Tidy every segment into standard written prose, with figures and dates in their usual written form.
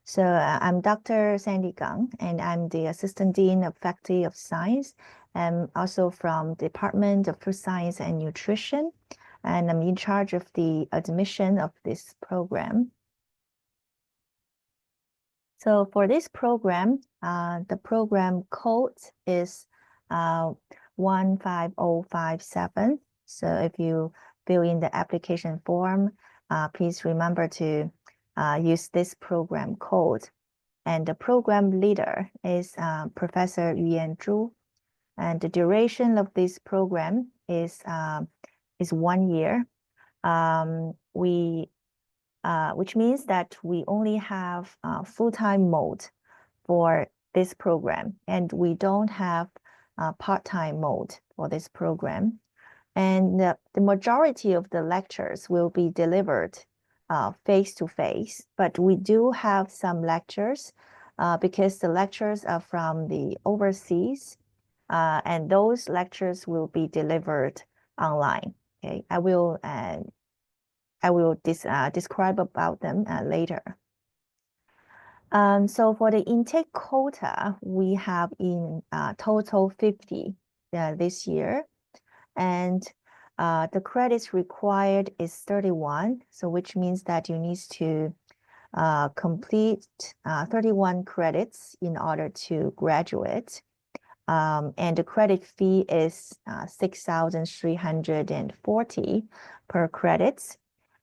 So I'm Dr. Sandy Gang, and I'm the Assistant Dean of Faculty of Science, and also from Department of Food Science and Nutrition, and I'm in charge of the admission of this program. So for this program, the program code is 15057. So if you fill in the application form, please remember to use this program code. And the program leader is Professor Yuyan Zhu. And the duration of this program is 1 year. Which means that we only have full-time mode for this program, and we don't have part-time mode for this program. And the majority of the lectures will be delivered face-to-face, but we do have some lectures because the lectures are from the overseas, and those lectures will be delivered online. Okay, I will describe about them later. So for the intake quota, we have in total 50 this year, and the credits required is 31, so which means that you need to complete 31 credits in order to graduate. And the credit fee is 6,340 per credit.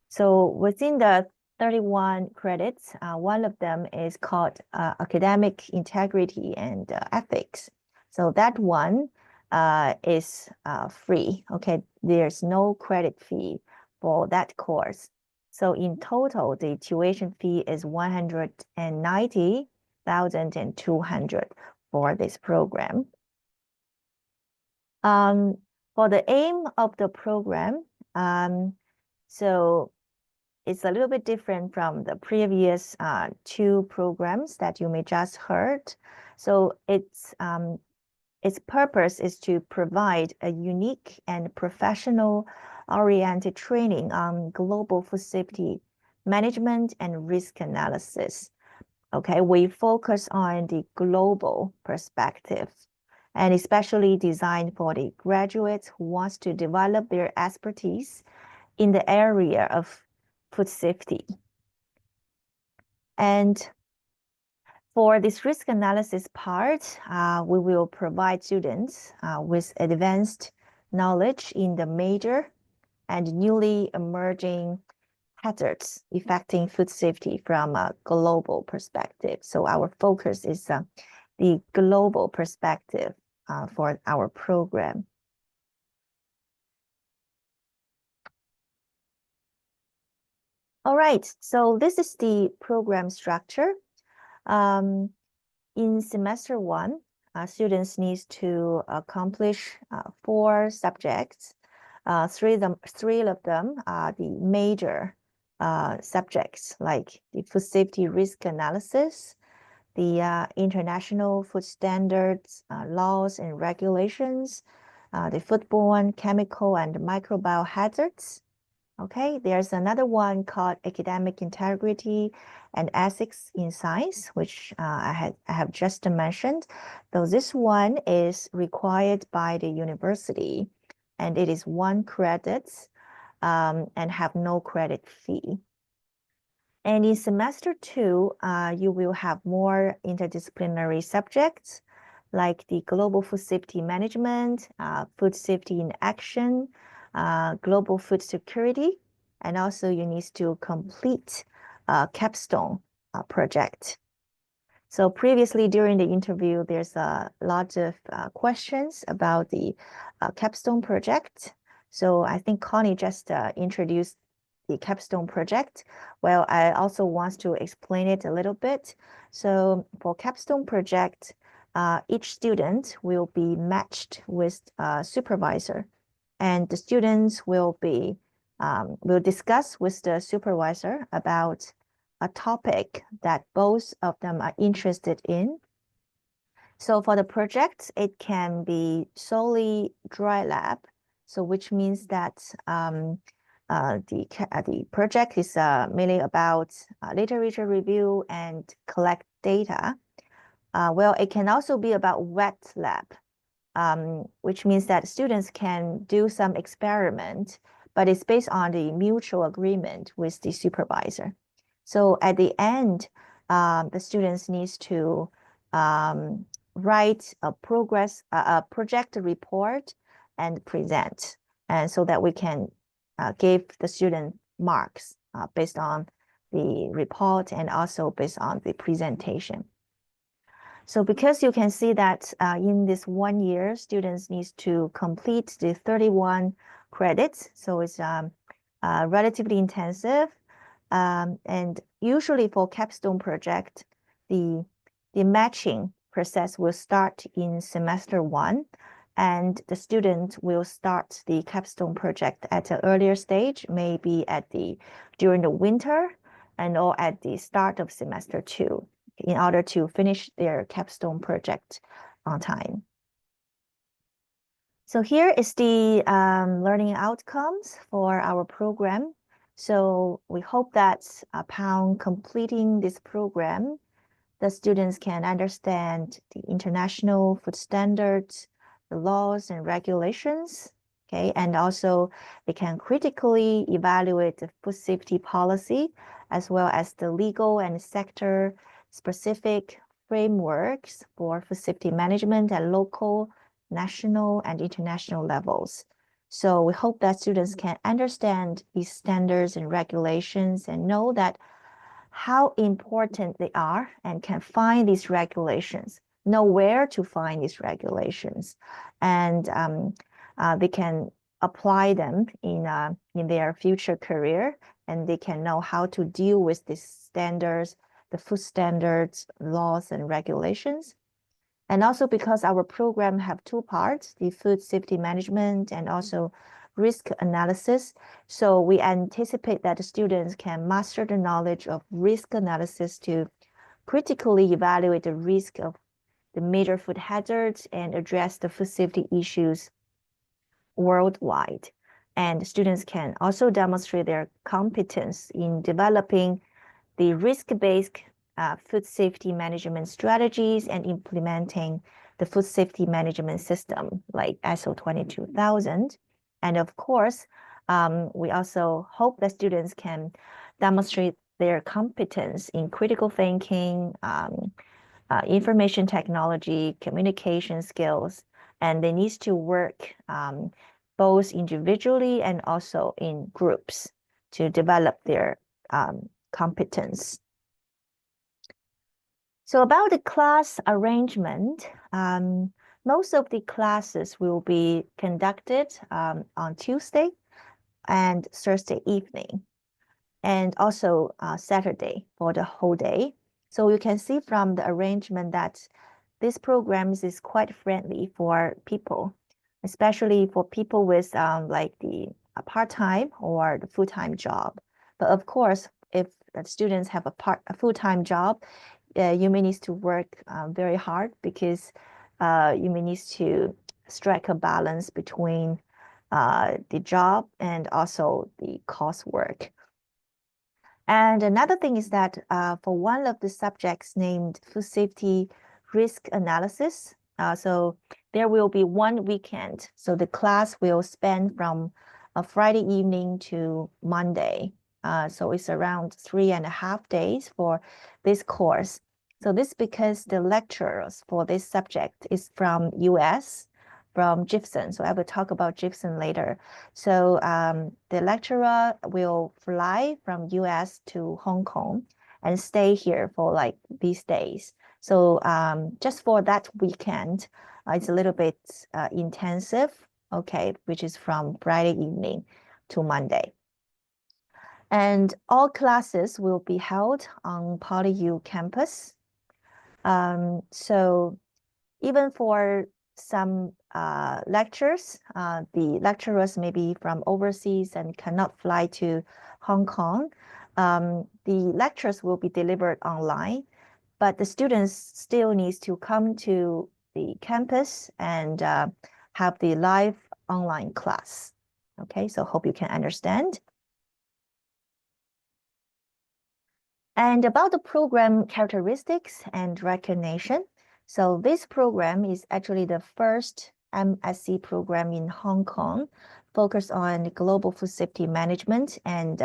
So within the 31 credits, one of them is called academic integrity and ethics. So that one is free. Okay, there's no credit fee for that course. So in total, the tuition fee is 190,200 for this program. For the aim of the program, so it's a little bit different from the previous two programs that you may just heard. So its purpose is to provide a unique and professional-oriented training on global food safety management and risk analysis. Okay, we focus on the global perspective, and especially designed for the graduates who wants to develop their expertise in the area of food safety. And for this risk analysis part, we will provide students with advanced knowledge in the major and newly emerging hazards affecting food safety from a global perspective. So our focus is the global perspective for our program. All right, so this is the program structure. In semester 1, students need to accomplish 4 subjects. Three of them are the major subjects, like the food safety risk analysis, the international food standards, laws and regulations, the foodborne, chemical, and microbial hazards. Okay, there's another one called academic integrity and ethics in science, which I have just mentioned. So this one is required by the university, and it is 1 credit and have no credit fee. And in semester 2, you will have more interdisciplinary subjects like the global food safety management, food safety in action, global food security, and also you need to complete a capstone project. So previously during the interview, there's a lot of questions about the capstone project. So I think Connie just introduced the capstone project. Well, I also want to explain it a little bit. So for capstone project, each student will be matched with a supervisor, and the students will discuss with the supervisor about a topic that both of them are interested in. So for the project, it can be solely dry lab, so which means that the project is mainly about literature review and collect data. Well, it can also be about wet lab, which means that students can do some experiment, but it's based on the mutual agreement with the supervisor. So at the end, the students needs to write a project report and present, and so that we can give the student marks based on the report and also based on the presentation. So because you can see that in this 1 year, students need to complete the 31 credits. So it's relatively intensive. And usually for capstone project, the matching process will start in semester 1, and the student will start the capstone project at an earlier stage, maybe during the winter or at the start of semester 2, in order to finish their capstone project on time. So here is the learning outcomes for our program. So we hope that upon completing this program, the students can understand the international food standards, the laws and regulations, okay, and also they can critically evaluate the food safety policy, as well as the legal and sector specific frameworks for food safety management at local, national, and international levels. So we hope that students can understand these standards and regulations and know that how important they are and can find these regulations, know where to find these regulations, and they can apply them in their future career, and they can know how to deal with these standards, the food standards, laws, and regulations. And also because our program have 2 parts, the food safety management and also risk analysis. So we anticipate that the students can master the knowledge of risk analysis to critically evaluate the risk of the major food hazards and address the food safety issues worldwide. And students can also demonstrate their competence in developing the risk-based food safety management strategies and implementing the food safety management system like ISO 22000. And of course, we also hope that students can demonstrate their competence in critical thinking, information technology, communication skills, and they need to work both individually and also in groups to develop their competence. So about the class arrangement, most of the classes will be conducted on Tuesday and Thursday evening, and also Saturday for the whole day. So you can see from the arrangement that this program is quite friendly for people, especially for people with like the part-time or the full-time job. But of course, if the students have a full-time job, you may need to work very hard because you may need to strike a balance between the job and also the coursework. And another thing is that for one of the subjects named food safety risk analysis, so there will be 1 weekend. So the class will spend from a Friday evening to Monday. So it's around 3.5 days for this course. So this because the lecturers for this subject is from US, from Gibson. So I will talk about Gibson later. So the lecturer will fly from US to Hong Kong and stay here for like these days. So just for that weekend, it's a little bit intensive, okay, which is from Friday evening to Monday. And all classes will be held on PolyU campus. So even for some lectures, the lecturers may be from overseas and cannot fly to Hong Kong. The lectures will be delivered online, but the students still needs to come to the campus and have the live online class. Okay, so hope you can understand. And about the program characteristics and recognition. So this program is actually the first MSc program in Hong Kong, focused on global food safety management and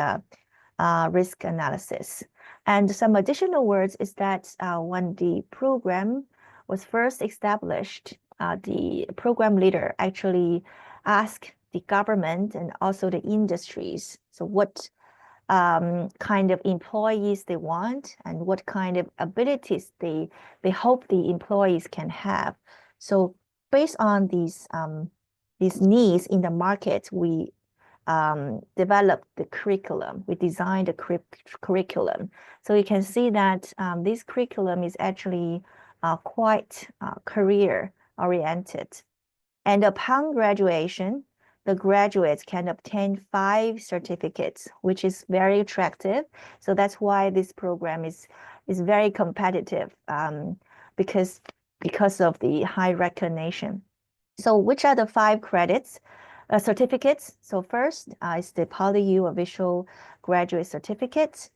risk analysis. And some additional words is that when the program was first established, the program leader actually asked the government and also the industries, so what kind of employees they want and what kind of abilities they hope the employees can have. So based on these needs in the market, we developed the curriculum. We designed the curriculum. So you can see that this curriculum is actually quite career oriented. And upon graduation, the graduates can obtain 5 certificates, which is very attractive. So that's why this program is very competitive because of the high recognition. So which are the 5 credits? Certificates. So first is the PolyU Official Graduate Certificate.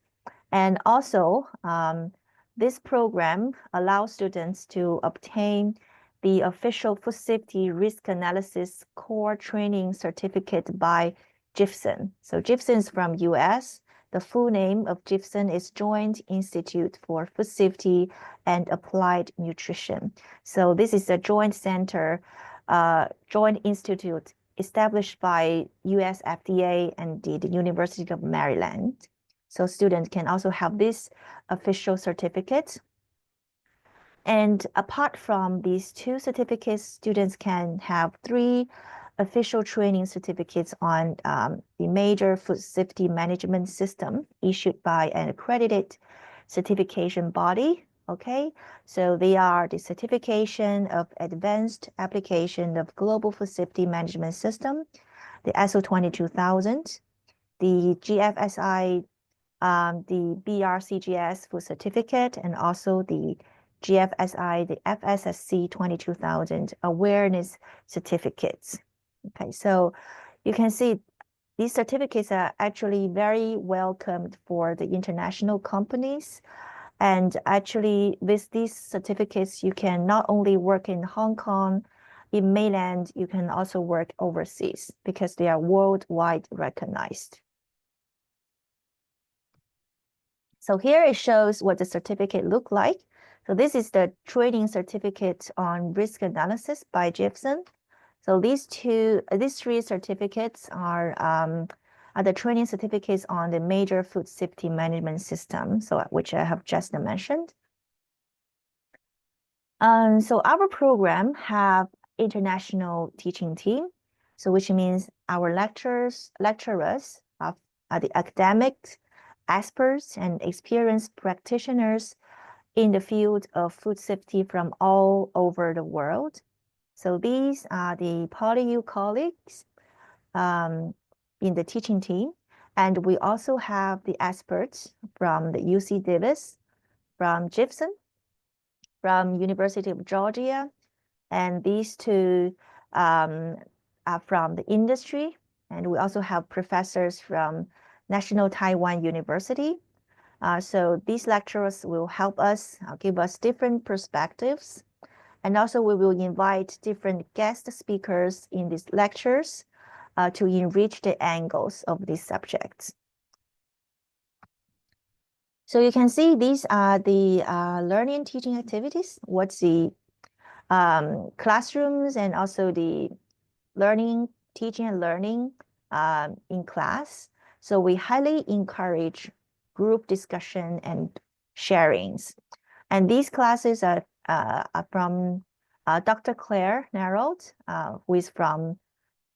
And also, this program allows students to obtain the official food safety risk analysis core training certificate by FSN. So FSN is from US. The full name of FSN is Joint Institute for Food Safety and Applied Nutrition. So this is a joint center, joint institute established by US FDA and the University of Maryland. So students can also have this official certificate. And apart from these 2 certificates, students can have 3 official training certificates on the major food safety management system issued by an accredited certification body. Okay, so they are the certification of advanced application of global food safety management system, the ISO 22000, the GFSI, the BRCGS food certificate, and also the GFSI, the FSSC 22000 awareness certificates. Okay, so you can see these certificates are actually very welcomed for the international companies. And actually, with these certificates, you can not only work in Hong Kong, in mainland, you can also work overseas because they are worldwide recognized. So here it shows what the certificate look like. So this is the training certificate on risk analysis by FSN. So these 3 certificates are the training certificates on the major food safety management system, so which I have just mentioned. So our program have international teaching team, so which means our lecturers are the academics, experts, and experienced practitioners in the field of food safety from all over the world. So these are the PolyU colleagues in the teaching team. And we also have the experts from the UC Davis, from Gibson, from University of Georgia, and these 2 are from the industry. And we also have professors from National Taiwan University. So these lecturers will help us, give us different perspectives. And also we will invite different guest speakers in these lectures to enrich the angles of these subjects. So you can see these are the learning and teaching activities. What's the classrooms and also the learning, teaching and learning in class. So we highly encourage group discussion and sharings. And these classes are from Dr. Claire Narold, who is from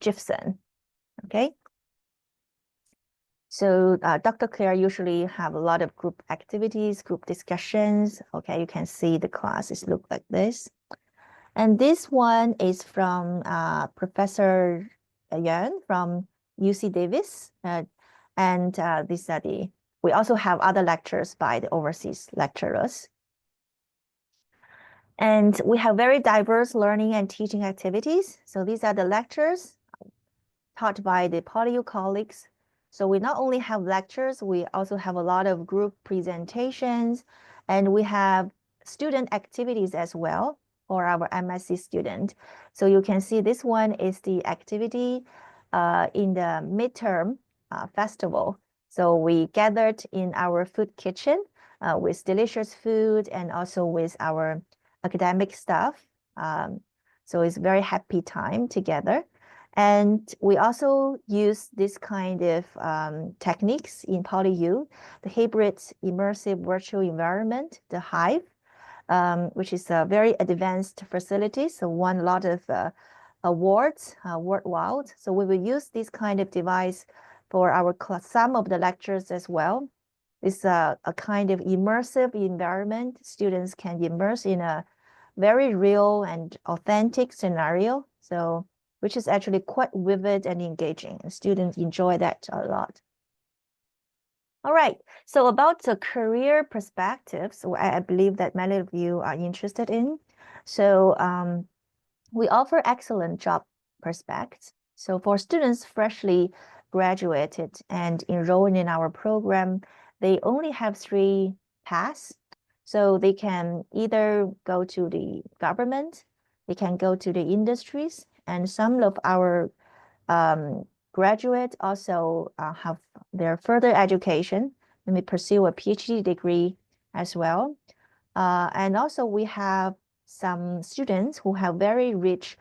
Gibson. Okay. So Dr. Claire usually have a lot of group activities, group discussions. Okay, you can see the classes look like this. And this one is from Professor Yuan from UC Davis. And this study, we also have other lectures by the overseas lecturers. And we have very diverse learning and teaching activities. So these are the lectures taught by the PolyU colleagues So we not only have lectures, we also have a lot of group presentations, and we have student activities as well for our MSc student. So you can see this one is the activity in the midterm festival. So we gathered in our food kitchen with delicious food and also with our academic staff. So it's very happy time together. And we also use this kind of techniques in PolyU, the hybrid immersive virtual environment, the Hive, which is a very advanced facility. So won a lot of awards worldwide. So we will use this kind of device for our class, some of the lectures as well. It's a kind of immersive environment. Students can immerse in a very real and authentic scenario. So which is actually quite vivid and engaging. And students enjoy that a lot. All right, so about the career perspectives, I believe that many of you are interested in. So we offer excellent job prospects. So for students freshly graduated and enrolled in our program, they only have 3 paths. So they can either go to the government, they can go to the industries, and some of our graduates also have their further education and they pursue a PhD degree as well. And also we have some students who have very rich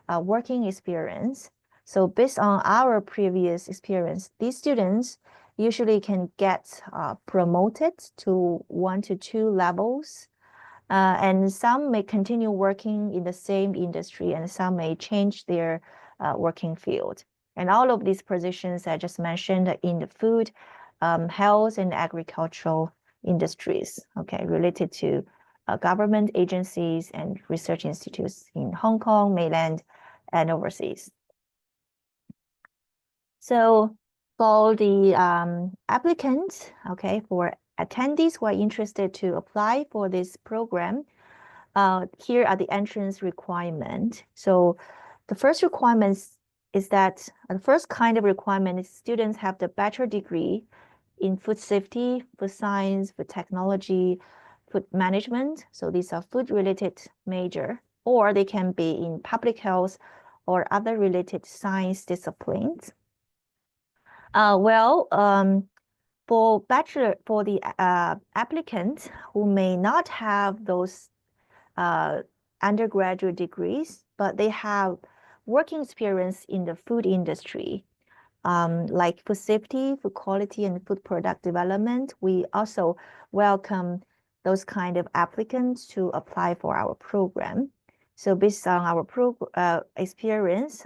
working experience. So based on our previous experience, these students usually can get promoted to 1 to 2 levels. And some may continue working in the same industry and some may change their working field. And all of these positions I just mentioned in the food, health, and agricultural industries, okay, related to government agencies and research institutes in Hong Kong, mainland, and overseas. So for the applicants, okay, for attendees who are interested to apply for this program, here are the entrance requirements. So the first requirements is that the first kind of requirement is students have the bachelor degree in food safety, food science, food technology, food management. So these are food related major, or they can be in public health or other related science disciplines. For bachelor, for the applicants who may not have those undergraduate degrees, but they have working experience in the food industry, like food safety, food quality, and food product development. We also welcome those kind of applicants to apply for our program. So based on our experience,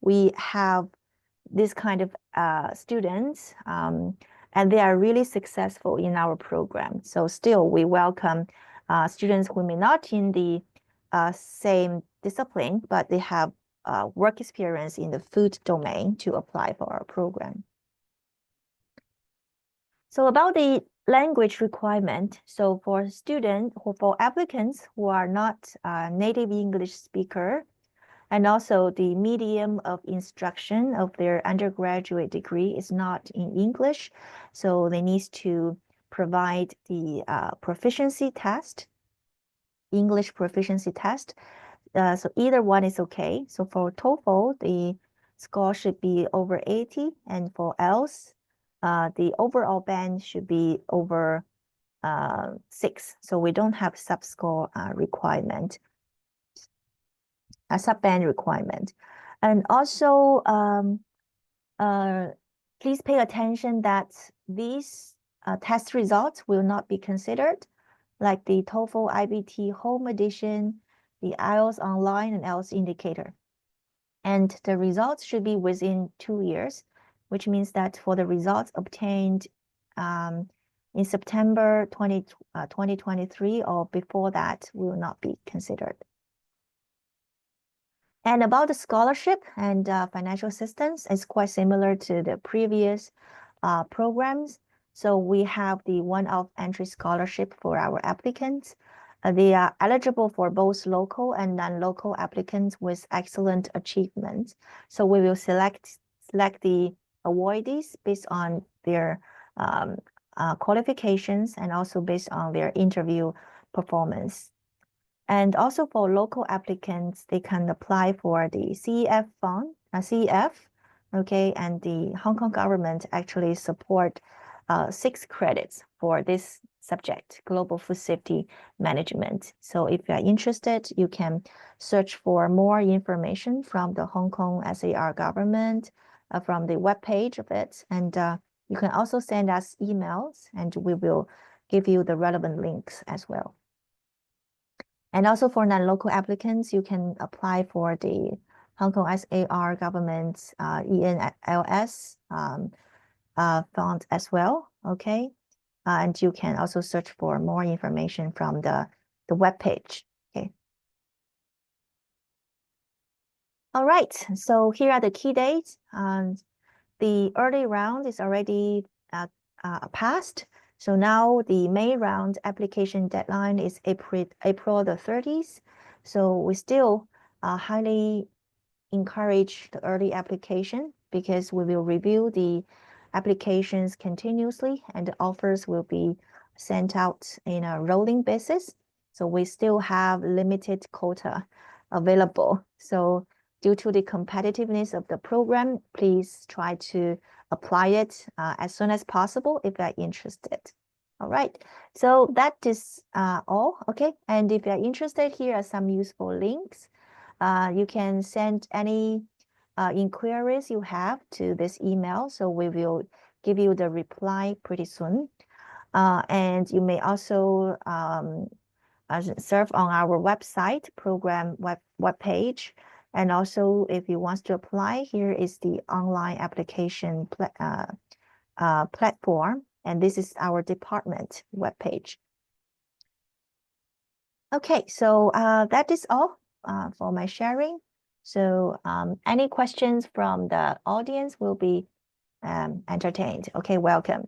we have this kind of students, and they are really successful in our program. So still, we welcome students who may not in the same discipline, but they have work experience in the food domain to apply for our program. So about the language requirement, so for students or for applicants who are not native English speaker, and also the medium of instruction of their undergraduate degree is not in English, so they need to provide the proficiency test, English proficiency test. So either one is okay. So for TOEFL, the score should be over 80, and for IELTS, the overall band should be over 6. So we don't have sub-score requirement, a sub-band requirement. And also, please pay attention that these test results will not be considered, like the TOEFL IBT home edition, the IELTS online, and IELTS indicator. And the results should be within 2 years, which means that for the results obtained in September 2023 or before that will not be considered. And about the scholarship and financial assistance, it's quite similar to the previous programs. So we have the one-off entry scholarship for our applicants. They are eligible for both local and non-local applicants with excellent achievements. So we will select the awardees based on their qualifications and also based on their interview performance. And also for local applicants, they can apply for the CEF fund, CEF, okay, and the Hong Kong government actually support 6 credits for this subject, Global Food Safety Management. So if you are interested, you can search for more information from the Hong Kong SAR government, from the webpage of it, and you can also send us emails, and we will give you the relevant links as well. And also for non-local applicants, you can apply for the Hong Kong SAR government's ENLS fund as well, okay? And you can also search for more information from the webpage, okay? All right, so here are the key dates. The early round is already passed. So now the May round application deadline is April the 30th. So we still highly encourage the early application because we will review the applications continuously and the offers will be sent out in a rolling basis. So we still have limited quota available. So due to the competitiveness of the program, please try to apply it as soon as possible if you're interested. All right, so that is all, okay? And if you're interested, here are some useful links. You can send any inquiries you have to this email, so we will give you the reply pretty soon. And you may also surf on our website, program web page. And also, if you want to apply, here is the online application platform. And this is our department webpage. Okay, so that is all for my sharing. So any questions from the audience will be entertained. Okay, welcome.